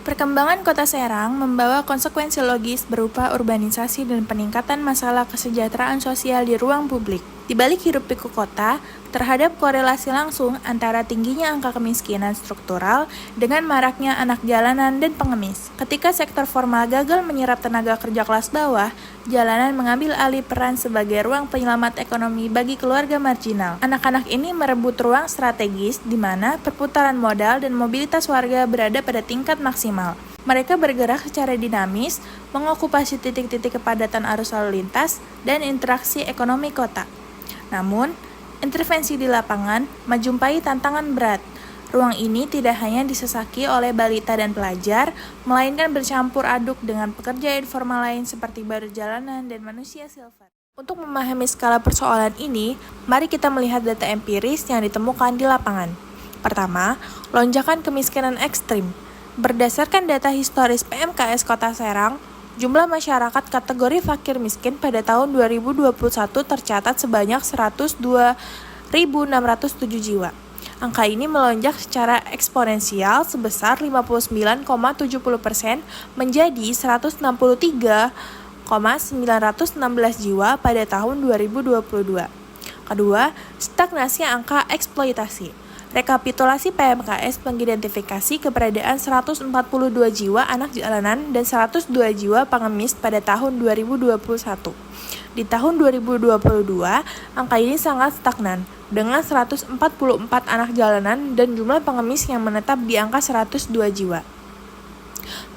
Perkembangan Kota Serang membawa konsekuensi logis berupa urbanisasi dan peningkatan masalah kesejahteraan sosial di ruang publik. Di balik hiruk-pikuk kota, terhadap korelasi langsung antara tingginya angka kemiskinan struktural dengan maraknya anak jalanan dan pengemis. Ketika sektor formal gagal menyerap tenaga kerja kelas bawah, jalanan mengambil alih peran sebagai ruang penyelamat ekonomi bagi keluarga marginal. Anak-anak ini merebut ruang strategis di mana perputaran modal dan mobilitas warga berada pada tingkat maksimal. Mereka bergerak secara dinamis, mengokupasi titik-titik kepadatan arus lalu lintas dan interaksi ekonomi kota. Namun, intervensi di lapangan menjumpai tantangan berat. Ruang ini tidak hanya disesaki oleh balita dan pelajar, melainkan bercampur aduk dengan pekerja informal lain seperti buruh jalanan dan manusia silver. Untuk memahami skala persoalan ini, mari kita melihat data empiris yang ditemukan di lapangan. Pertama, lonjakan kemiskinan ekstrim. Berdasarkan data historis PMKS Kota Serang, jumlah masyarakat kategori fakir miskin pada tahun 2021 tercatat sebanyak 102.607 jiwa. Angka ini melonjak secara eksponensial sebesar 59,70% menjadi 163.916 jiwa pada tahun 2022. Kedua, stagnasi angka eksploitasi. Rekapitulasi PMKS mengidentifikasi keberadaan 142 jiwa anak jalanan dan 102 jiwa pengemis pada tahun 2021. Di tahun 2022, angka ini sangat stagnan, dengan 144 anak jalanan dan jumlah pengemis yang menetap di angka 102 jiwa.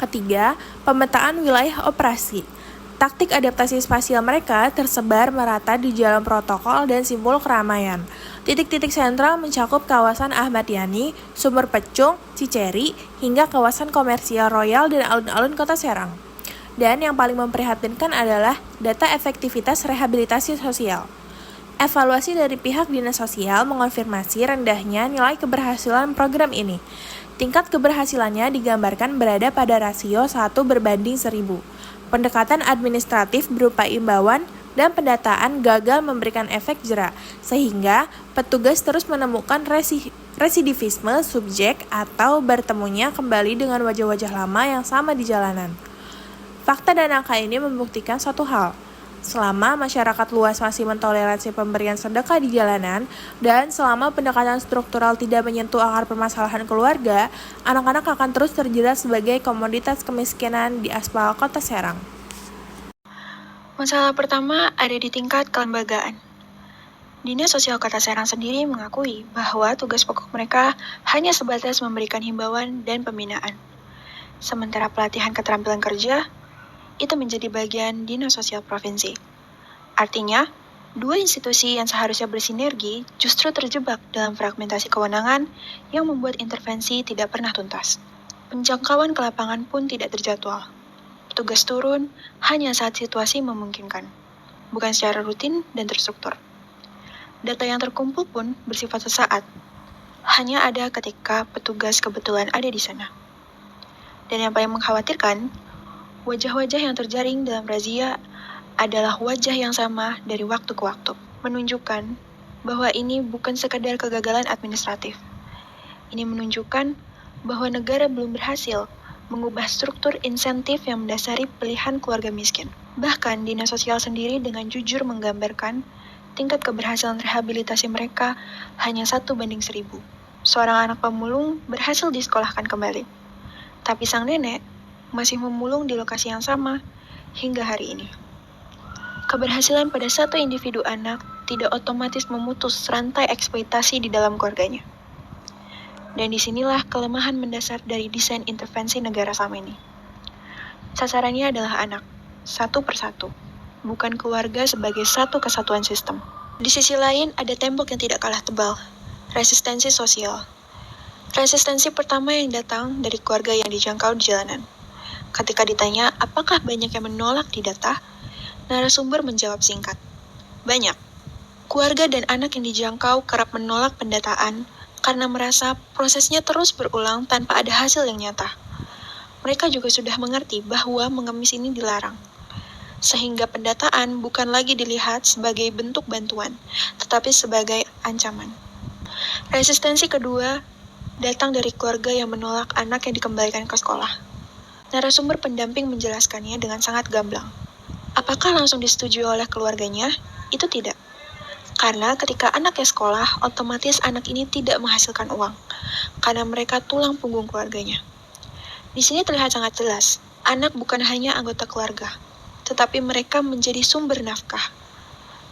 Ketiga, pemetaan wilayah operasi. Taktik adaptasi spasial mereka tersebar merata di jalan protokol dan simbol keramaian. Titik-titik sentral mencakup kawasan Ahmad Yani, Sumber Pecung, Ciceri, hingga kawasan komersial Royal dan alun-alun Kota Serang. Dan yang paling memprihatinkan adalah data efektivitas rehabilitasi sosial. Evaluasi dari pihak dinas sosial mengonfirmasi rendahnya nilai keberhasilan program ini. Tingkat keberhasilannya digambarkan berada pada rasio 1:1000. Pendekatan administratif berupa imbauan dan pendataan gagal memberikan efek jera, sehingga petugas terus menemukan residivisme subjek atau bertemunya kembali dengan wajah-wajah lama yang sama di jalanan. Fakta dan angka ini membuktikan satu hal. Selama masyarakat luas masih mentoleransi pemberian sedekah di jalanan, dan selama pendekatan struktural tidak menyentuh akar permasalahan keluarga, anak-anak akan terus terjerat sebagai komoditas kemiskinan di aspal Kota Serang. Masalah pertama ada di tingkat kelembagaan. Dinas Sosial Kota Serang sendiri mengakui bahwa tugas pokok mereka hanya sebatas memberikan himbauan dan pembinaan. Sementara pelatihan keterampilan kerja itu menjadi bagian Dinas Sosial Provinsi. Artinya, dua institusi yang seharusnya bersinergi justru terjebak dalam fragmentasi kewenangan yang membuat intervensi tidak pernah tuntas. Penjangkauan ke lapangan pun tidak terjadwal. Petugas turun hanya saat situasi memungkinkan, bukan secara rutin dan terstruktur. Data yang terkumpul pun bersifat sesaat, hanya ada ketika petugas kebetulan ada di sana. Dan yang paling mengkhawatirkan, wajah-wajah yang terjaring dalam razia adalah wajah yang sama dari waktu ke waktu, menunjukkan bahwa ini bukan sekadar kegagalan administratif. Ini menunjukkan bahwa negara belum berhasil mengubah struktur insentif yang mendasari pilihan keluarga miskin. Bahkan, Dinas Sosial sendiri dengan jujur menggambarkan tingkat keberhasilan rehabilitasi mereka hanya 1:1000. Seorang anak pemulung berhasil disekolahkan kembali, tapi sang nenek masih memulung di lokasi yang sama hingga hari ini. Keberhasilan pada satu individu anak tidak otomatis memutus rantai eksploitasi di dalam keluarganya. Dan disinilah kelemahan mendasar dari desain intervensi negara selama ini. Sasarannya adalah anak, satu persatu, bukan keluarga sebagai satu kesatuan sistem. Di sisi lain, ada tembok yang tidak kalah tebal, resistensi sosial. Resistensi pertama yang datang dari keluarga yang dijangkau di jalanan. Ketika ditanya apakah banyak yang menolak di data, narasumber menjawab singkat, banyak. Keluarga dan anak yang dijangkau kerap menolak pendataan karena merasa prosesnya terus berulang tanpa ada hasil yang nyata. Mereka juga sudah mengerti bahwa mengemis ini dilarang, sehingga pendataan bukan lagi dilihat sebagai bentuk bantuan, tetapi sebagai ancaman. Resistensi kedua datang dari keluarga yang menolak anak yang dikembalikan ke sekolah. Narasumber pendamping menjelaskannya dengan sangat gamblang. Apakah langsung disetujui oleh keluarganya? Itu tidak. Karena ketika anaknya sekolah, otomatis anak ini tidak menghasilkan uang, karena mereka tulang punggung keluarganya. Di sini terlihat sangat jelas, anak bukan hanya anggota keluarga, tetapi mereka menjadi sumber nafkah.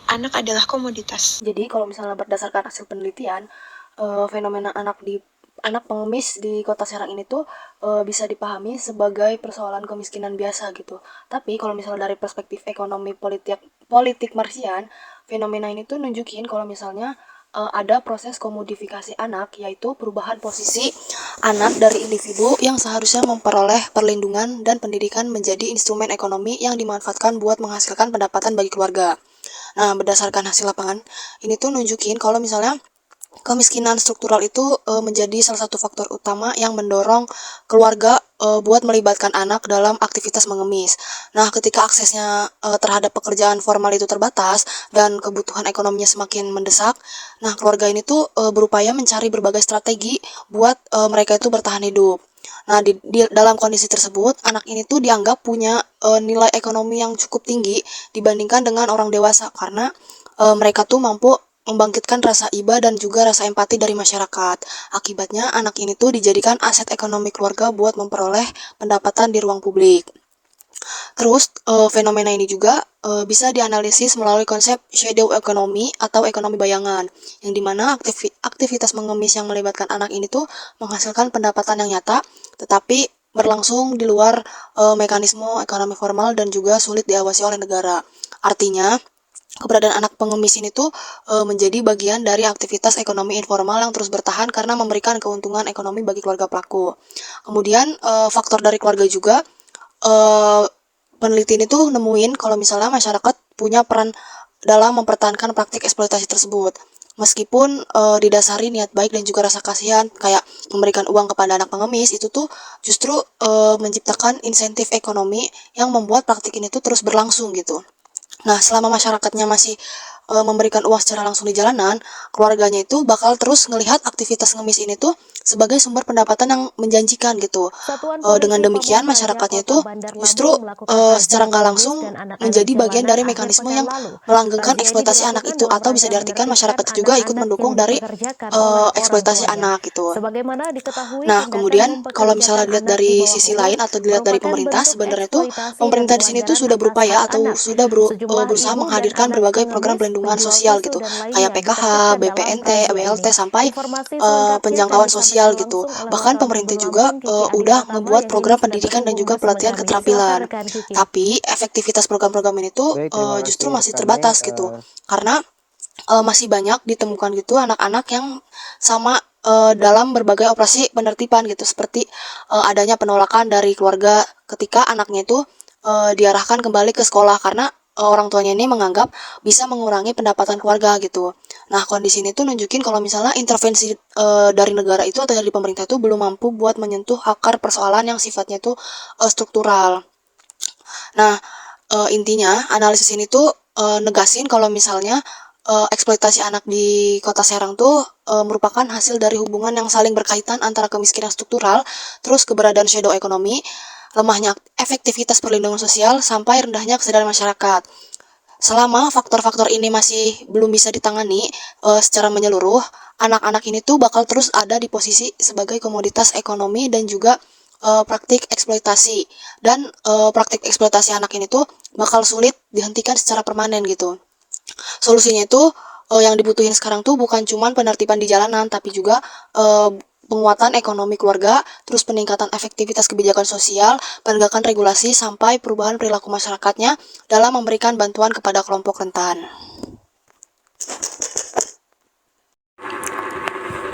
Anak adalah komoditas. Jadi kalau misalnya berdasarkan hasil penelitian, fenomena anak pengemis di Kota Serang ini tuh bisa dipahami sebagai persoalan kemiskinan biasa gitu. Tapi kalau misalnya dari perspektif ekonomi politik Marsian, fenomena ini tuh nunjukin kalau misalnya ada proses komodifikasi anak, yaitu perubahan posisi anak dari individu yang seharusnya memperoleh perlindungan dan pendidikan menjadi instrumen ekonomi yang dimanfaatkan buat menghasilkan pendapatan bagi keluarga. Nah, berdasarkan hasil lapangan, ini tuh nunjukin kalau misalnya kemiskinan struktural itu menjadi salah satu faktor utama yang mendorong keluarga buat melibatkan anak dalam aktivitas mengemis. Nah, ketika aksesnya terhadap pekerjaan formal itu terbatas dan kebutuhan ekonominya semakin mendesak, nah keluarga ini tuh berupaya mencari berbagai strategi buat mereka itu bertahan hidup. Nah, di dalam kondisi tersebut, anak ini tuh dianggap punya nilai ekonomi yang cukup tinggi dibandingkan dengan orang dewasa karena mereka tuh mampu membangkitkan rasa iba dan juga rasa empati dari masyarakat. Akibatnya, anak ini tuh dijadikan aset ekonomi keluarga buat memperoleh pendapatan di ruang publik. Terus, fenomena ini juga bisa dianalisis melalui konsep shadow economy atau ekonomi bayangan, yang dimana aktivitas mengemis yang melibatkan anak ini tuh menghasilkan pendapatan yang nyata, tetapi berlangsung di luar mekanisme ekonomi formal dan juga sulit diawasi oleh negara. Artinya, keberadaan anak pengemis ini tuh menjadi bagian dari aktivitas ekonomi informal yang terus bertahan karena memberikan keuntungan ekonomi bagi keluarga pelaku. Kemudian faktor dari keluarga juga, peneliti ini tuh nemuin kalau misalnya masyarakat punya peran dalam mempertahankan praktik eksploitasi tersebut. Meskipun didasari niat baik dan juga rasa kasihan, kayak memberikan uang kepada anak pengemis, itu tuh justru menciptakan insentif ekonomi yang membuat praktik ini tuh terus berlangsung gitu. Nah, selama masyarakatnya masih memberikan uang secara langsung di jalanan, keluarganya itu bakal terus ngelihat aktivitas ngemis ini tuh sebagai sumber pendapatan yang menjanjikan gitu. Dengan demikian, masyarakatnya itu justru secara nggak langsung menjadi bagian dari mekanisme yang melanggengkan eksploitasi anak itu, atau bisa diartikan masyarakat juga ikut mendukung dari eksploitasi anak gitu. Nah, kemudian kalau misalnya dilihat dari sisi lain atau dilihat dari pemerintah, sebenarnya tuh pemerintah di sini tuh sudah berupaya atau sudah berusaha menghadirkan berbagai program pelindungan sosial gitu, kayak PKH, BPNT, BLT sampai penjangkauan sosial gitu. Bahkan pemerintah juga udah ngebuat program pendidikan dan juga pelatihan keterampilan. Tapi efektivitas program-program ini tuh justru masih terbatas gitu, karena masih banyak ditemukan gitu anak-anak yang sama dalam berbagai operasi penertiban gitu, seperti adanya penolakan dari keluarga ketika anaknya itu diarahkan kembali ke sekolah karena orang tuanya ini menganggap bisa mengurangi pendapatan keluarga gitu. Nah, kondisi ini tuh nunjukin kalau misalnya intervensi dari negara itu atau dari pemerintah itu belum mampu buat menyentuh akar persoalan yang sifatnya itu struktural. Nah, intinya analisis ini tuh negasin kalau misalnya eksploitasi anak di Kota Serang tuh merupakan hasil dari hubungan yang saling berkaitan antara kemiskinan struktural, terus keberadaan shadow ekonomi, lemahnya efektivitas perlindungan sosial, sampai rendahnya kesadaran masyarakat. Selama faktor-faktor ini masih belum bisa ditangani secara menyeluruh, anak-anak ini tuh bakal terus ada di posisi sebagai komoditas ekonomi dan juga praktik eksploitasi. Dan praktik eksploitasi anak ini tuh bakal sulit dihentikan secara permanen gitu. Solusinya itu yang dibutuhin sekarang tuh bukan cuma penertiban di jalanan, tapi juga penguatan ekonomi keluarga, terus peningkatan efektivitas kebijakan sosial, penegakan regulasi, sampai perubahan perilaku masyarakatnya dalam memberikan bantuan kepada kelompok rentan.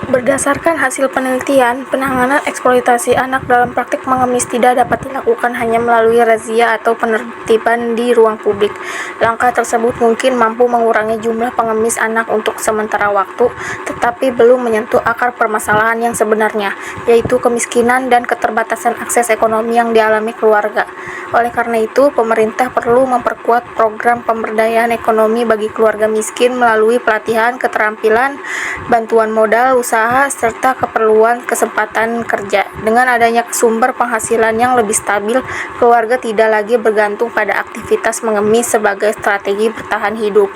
Berdasarkan hasil penelitian, penanganan eksploitasi anak dalam praktik mengemis tidak dapat dilakukan hanya melalui razia atau penertiban di ruang publik. Langkah tersebut mungkin mampu mengurangi jumlah pengemis anak untuk sementara waktu, tetapi belum menyentuh akar permasalahan yang sebenarnya, yaitu kemiskinan dan keterbatasan akses ekonomi yang dialami keluarga. Oleh karena itu, pemerintah perlu memperkuat program pemberdayaan ekonomi bagi keluarga miskin melalui pelatihan keterampilan, bantuan modal usaha, serta keperluan kesempatan kerja. Dengan adanya sumber penghasilan yang lebih stabil, keluarga tidak lagi bergantung pada aktivitas mengemis sebagai strategi bertahan hidup.